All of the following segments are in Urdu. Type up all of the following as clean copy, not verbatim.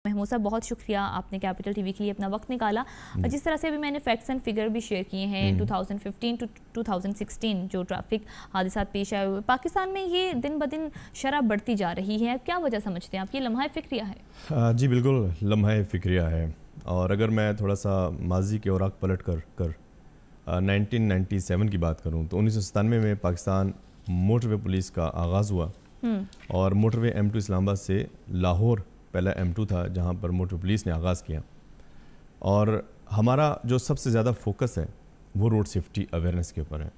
محمود صاحب بہت شکریہ آپ نے کیپٹل ٹی وی کے لیے اپنا وقت نکالا. جس طرح سے ابھی میں نے فیکٹس اینڈ فگر بھی شیئر کیے ہیں 2015 to 2016 جو ٹریفک حادثات پیش آئے ہوئے پاکستان میں یہ دن بدن شرح بڑھتی جا رہی ہے, کیا وجہ سمجھتے ہیں آپ؟ یہ لمحہ فکریہ ہے؟ جی بالکل لمحہ فکریہ ہے. اور اگر میں تھوڑا سا ماضی کے اوراق پلٹ کر 1997 کی بات کروں تو 1997 میں پاکستان موٹر وے پولیس کا آغاز ہوا اور موٹر وے M2 اسلام آباد سے لاہور پہلا M2 تھا جہاں پر موٹر پولیس نے آغاز کیا. اور ہمارا جو سب سے زیادہ فوکس ہے وہ روڈ سیفٹی اویئرنیس کے اوپر ہے.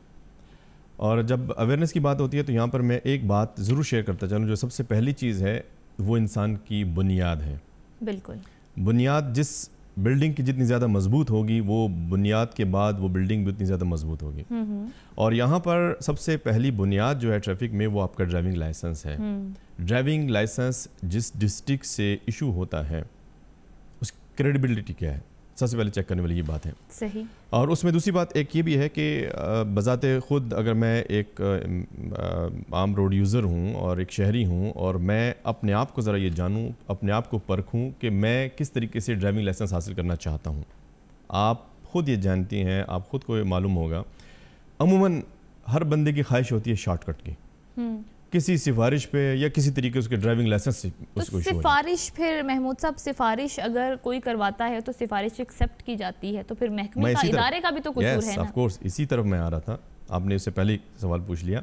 اور جب اویئرنیس کی بات ہوتی ہے تو یہاں پر میں ایک بات ضرور شیئر کرتا چلوں. جو سب سے پہلی چیز ہے وہ انسان کی بنیاد ہے. بالکل بنیاد جس بلڈنگ کی جتنی زیادہ مضبوط ہوگی وہ بنیاد کے بعد وہ بلڈنگ بھی اتنی زیادہ مضبوط ہوگی. اور یہاں پر سب سے پہلی بنیاد جو ہے ٹریفک میں وہ آپ کا ڈرائیونگ لائسنس ہے. ڈرائیونگ لائسنس جس ڈسٹرکٹ سے ایشو ہوتا ہے اس کی کریڈیبلٹی کیا ہے, سب سے پہلے چیک کرنے والی یہ بات ہے. صحیح. اور اس میں دوسری بات ایک یہ بھی ہے کہ بذات خود اگر میں ایک عام روڈ یوزر ہوں اور ایک شہری ہوں اور میں اپنے آپ کو ذرا یہ جانوں, اپنے آپ کو پرکھوں کہ میں کس طریقے سے ڈرائیونگ لائسنس حاصل کرنا چاہتا ہوں. آپ خود یہ جانتی ہیں, آپ خود کو یہ معلوم ہوگا, عموماً ہر بندے کی خواہش ہوتی ہے شارٹ کٹ کی, کسی سفارش پہ یا کسی طریقے اس کے ڈرائیونگ لائسنس سے اس کو سفارش. پھر محمود صاحب سفارش اگر کوئی کرواتا ہے تو سفارش ایکسیپٹ کی جاتی ہے تو پھر محکمے کا, ادارے کا بھی تو قصور ہے نا. آف کورس اسی طرف میں آ رہا تھا, آپ نے اس سے پہلے سوال پوچھ لیا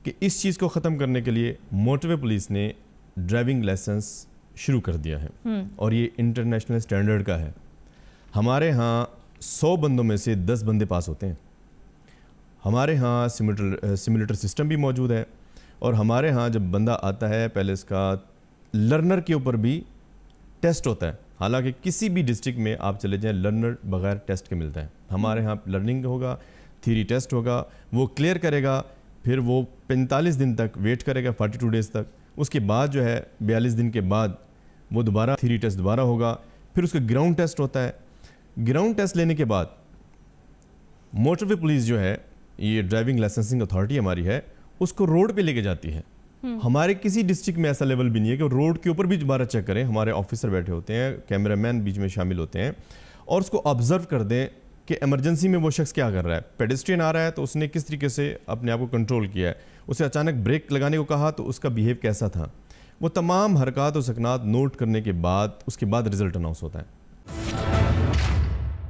کہ اس چیز کو ختم کرنے کے لیے موٹر وے پولیس نے ڈرائیونگ لائسنس شروع کر دیا ہے اور یہ انٹرنیشنل سٹینڈرڈ کا ہے. ہمارے ہاں 100 بندوں میں سے 10 بندے پاس ہوتے ہیں. ہمارے ہاں سیمولیٹر سسٹم بھی موجود ہے اور ہمارے ہاں جب بندہ آتا ہے پہلے اس کا لرنر کے اوپر بھی ٹیسٹ ہوتا ہے. حالانکہ کسی بھی ڈسٹرکٹ میں آپ چلے جائیں لرنر بغیر ٹیسٹ کے ملتا ہے. ہمارے ہاں لرننگ ہوگا, تھیری ٹیسٹ ہوگا, وہ کلیئر کرے گا, پھر وہ 45 دن تک ویٹ کرے گا, 42 ڈیز تک. اس کے بعد جو ہے 42 دن کے بعد وہ دوبارہ تھیری ٹیسٹ دوبارہ ہوگا, پھر اس کا گراؤنڈ ٹیسٹ ہوتا ہے. گراؤنڈ ٹیسٹ لینے کے بعد موٹر وے پولیس جو ہے, یہ ڈرائیونگ لائسنسنگ اتھارٹی ہماری ہے, اس کو روڈ پہ لے کے جاتی ہے. ہمارے کسی ڈسٹرکٹ میں ایسا لیول بھی نہیں ہے کہ روڈ کے اوپر بھی دوبارہ چیک کریں. ہمارے آفیسر بیٹھے ہوتے ہیں, کیمرہ مین بیچ میں شامل ہوتے ہیں اور اس کو آبزرو کر دیں کہ ایمرجنسی میں وہ شخص کیا کر رہا ہے. پیڈسٹرین آ رہا ہے تو اس نے کس طریقے سے اپنے آپ کو کنٹرول کیا ہے, اسے اچانک بریک لگانے کو کہا تو اس کا بیہیو کیسا تھا. وہ تمام حرکات و سکنات نوٹ کرنے کے بعد اس کے بعد رزلٹ اناؤنس ہوتا ہے.